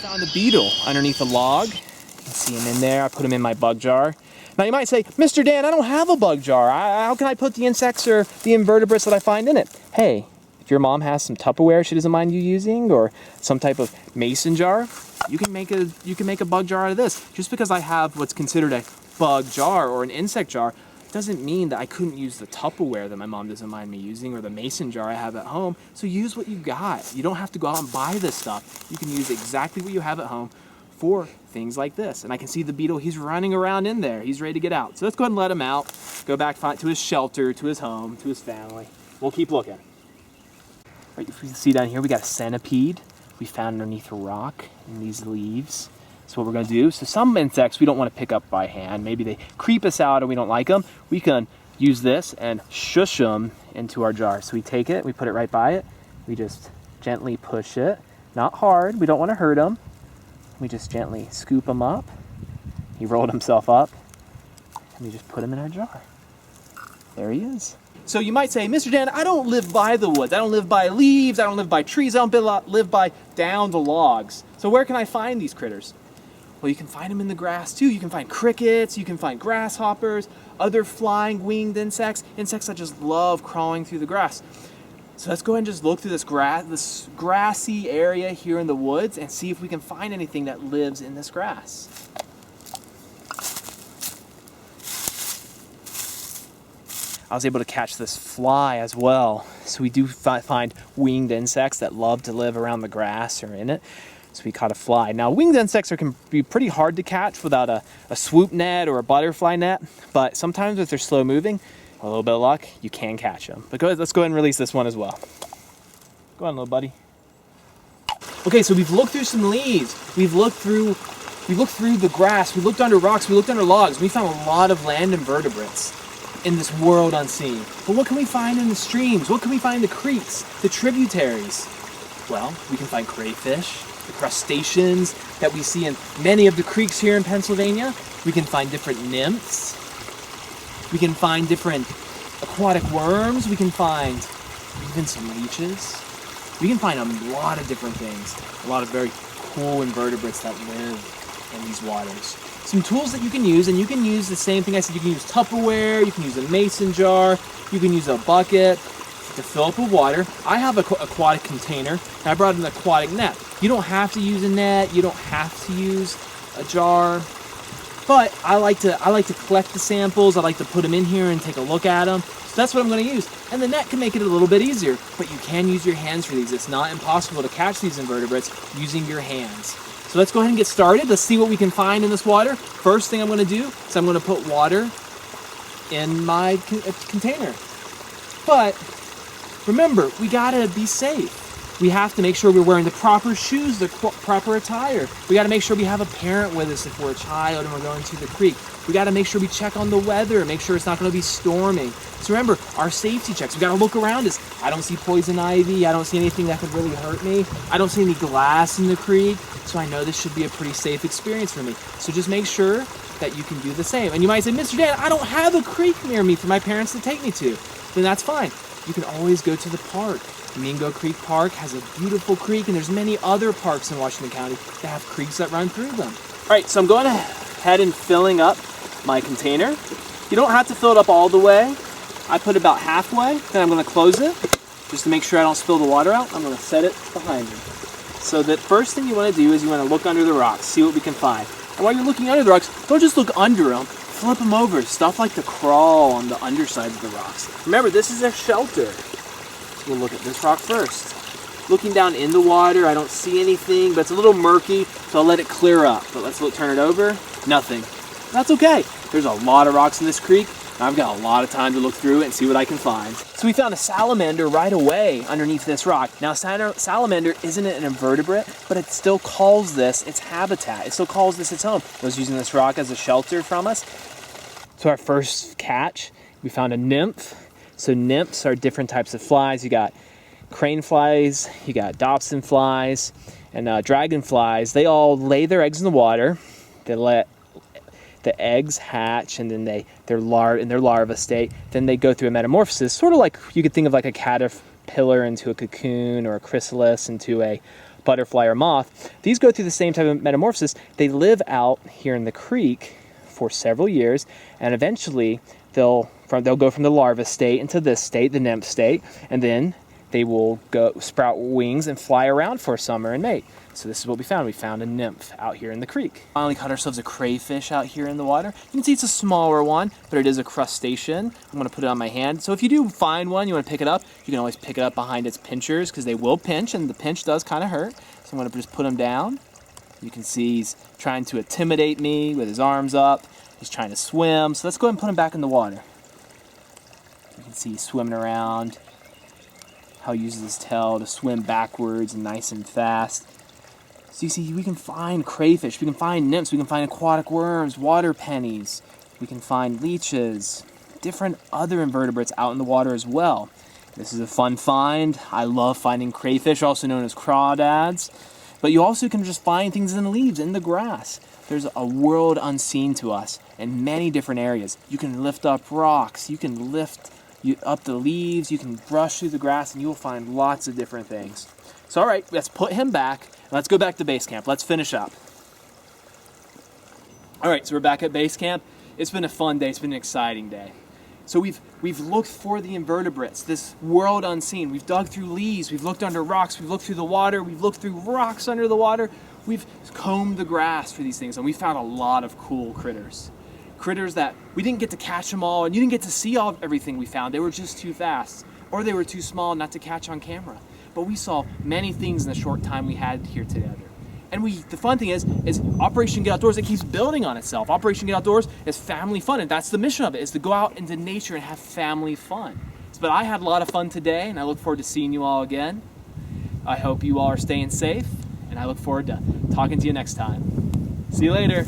Found a beetle underneath a log. You can see him in there. I put him in my bug jar. Now you might say, Mr. Dan, I don't have a bug jar. How can I put the insects or the invertebrates that I find in it? Hey, if your mom has some Tupperware she doesn't mind you using, or some type of mason jar, you can make a bug jar out of this. Just because I have what's considered a bug jar or an insect jar doesn't mean that I couldn't use the Tupperware that my mom doesn't mind me using, or the mason jar I have at home. So use what you got. You don't have to go out and buy this stuff. You can use exactly what you have at home for things like this. And I can see the beetle, he's running around in there. He's ready to get out. So let's go ahead and let him out. Go back to his shelter, to his home, to his family. We'll keep looking. Right, if you see down here, we got a centipede we found underneath a rock in these leaves. So what we're gonna do, so some insects we don't wanna pick up by hand. Maybe they creep us out or we don't like them. We can use this and shush them into our jar. So we take it, we put it right by it. We just gently push it, not hard, we don't wanna hurt him. We just gently scoop him up. He rolled himself up, and we just put him in our jar. There he is. So you might say, Mr. Dan, I don't live by the woods. I don't live by leaves. I don't live by trees. I don't live by down the logs. So where can I find these critters? Well, you can find them in the grass too. You can find crickets, you can find grasshoppers, other flying winged insects that just love crawling through the grass. So let's go ahead and just look through this grassy area here in the woods and see if we can find anything that lives in this grass. I was able to catch this fly as well. So we do find winged insects that love to live around the grass or in it. So we caught a fly. Now winged insects can be pretty hard to catch without a swoop net or a butterfly net, but sometimes if they're slow moving, a little bit of luck, you can catch them. But let's go ahead and release this one as well. Go on, little buddy. Okay, so we've looked through some leaves. We looked through the grass. We looked under rocks. We looked under logs. We found a lot of land invertebrates in this world unseen. But what can we find in the streams? What can we find in the creeks, the tributaries? Well, we can find crayfish, the crustaceans that we see in many of the creeks here in Pennsylvania. We can find different nymphs. We can find different aquatic worms. We can find even some leeches. We can find a lot of different things. A lot of very cool invertebrates that live in these waters. Some tools that you can use, and you can use the same thing I said. You can use Tupperware, you can use a mason jar, you can use a bucket to fill up with water. I have an aquatic container, and I brought an aquatic net. You don't have to use a net. You don't have to use a jar. But I like to collect the samples. I like to put them in here and take a look at them. So that's what I'm going to use. And the net can make it a little bit easier, but you can use your hands for these. It's not impossible to catch these invertebrates using your hands. So let's go ahead and get started. Let's see what we can find in this water. First thing I'm going to do is I'm going to put water in my container. But remember, we got to be safe. We have to make sure we're wearing the proper shoes, the proper attire. We got to make sure we have a parent with us if we're a child and we're going to the creek. We got to make sure we check on the weather, make sure it's not going to be storming. So remember, our safety checks, we got to look around us. I don't see poison ivy. I don't see anything that could really hurt me. I don't see any glass in the creek. So I know this should be a pretty safe experience for me. So just make sure that you can do the same. And you might say, Mr. Dan, I don't have a creek near me for my parents to take me to. Then that's fine. You can always go to the park. Mingo Creek Park has a beautiful creek, and there's many other parks in Washington County that have creeks that run through them. All right, so I'm going ahead and filling up my container. You don't have to fill it up all the way. I put about halfway, then I'm going to close it just to make sure I don't spill the water out. I'm going to set it behind me. So the first thing you want to do is you want to look under the rocks, see what we can find. And while you're looking under the rocks, don't just look under them, flip them over. Stuff like to crawl on the undersides of the rocks. Remember, this is a shelter. We'll look at this rock first. Looking down in the water, I don't see anything, but it's a little murky, so I'll let it clear up. But let's turn it over. Nothing. That's okay. There's a lot of rocks in this creek, and I've got a lot of time to look through it and see what I can find. So we found a salamander right away underneath this rock. Now, salamander isn't an invertebrate, but it still calls this its habitat. It still calls this its home. It was using this rock as a shelter from us. So our first catch, we found a nymph. So nymphs are different types of flies. You got crane flies, you got Dobson flies, and dragonflies. They all lay their eggs in the water. They let the eggs hatch, and then they're in their larva state. Then they go through a metamorphosis, sort of like you could think of like a caterpillar into a cocoon or a chrysalis into a butterfly or moth, these go through the same type of metamorphosis. They live out here in the creek for several years, and eventually they'll go from the larva state into this state, the nymph state, and then they will go sprout wings and fly around for summer and mate. So this is what we found. We found a nymph out here in the creek. Finally caught ourselves a crayfish out here in the water. You can see it's a smaller one, but it is a crustacean. I'm gonna put it on my hand. So if you do find one, you wanna pick it up, you can always pick it up behind its pinchers because they will pinch, and the pinch does kind of hurt. So I'm gonna just put him down. You can see he's trying to intimidate me with his arms up. He's trying to swim. So let's go ahead and put him back in the water. You can see he's swimming around. How he uses his tail to swim backwards and nice and fast. So you see, we can find crayfish, we can find nymphs, we can find aquatic worms, water pennies, we can find leeches, different other invertebrates out in the water as well. This is a fun find. I love finding crayfish, also known as crawdads. But you also can just find things in the leaves, in the grass. There's a world unseen to us in many different areas. You can lift up rocks, you can lift up the leaves, you can brush through the grass, and you will find lots of different things. So all right, let's put him back. Let's go back to base camp. Let's finish up. All right, so we're back at base camp. It's been a fun day. It's been an exciting day. So we've looked for the invertebrates, this world unseen. We've dug through leaves. We've looked under rocks. We've looked through the water. We've looked through rocks under the water. We've combed the grass for these things, and we found a lot of cool critters. Critters that we didn't get to catch them all, and you didn't get to see everything we found. They were just too fast, or they were too small not to catch on camera. But we saw many things in the short time we had here together. And the fun thing is Operation Get Outdoors, it keeps building on itself. Operation Get Outdoors is family fun, and that's the mission of it, is to go out into nature and have family fun. But I had a lot of fun today, and I look forward to seeing you all again. I hope you all are staying safe, and I look forward to talking to you next time. See you later.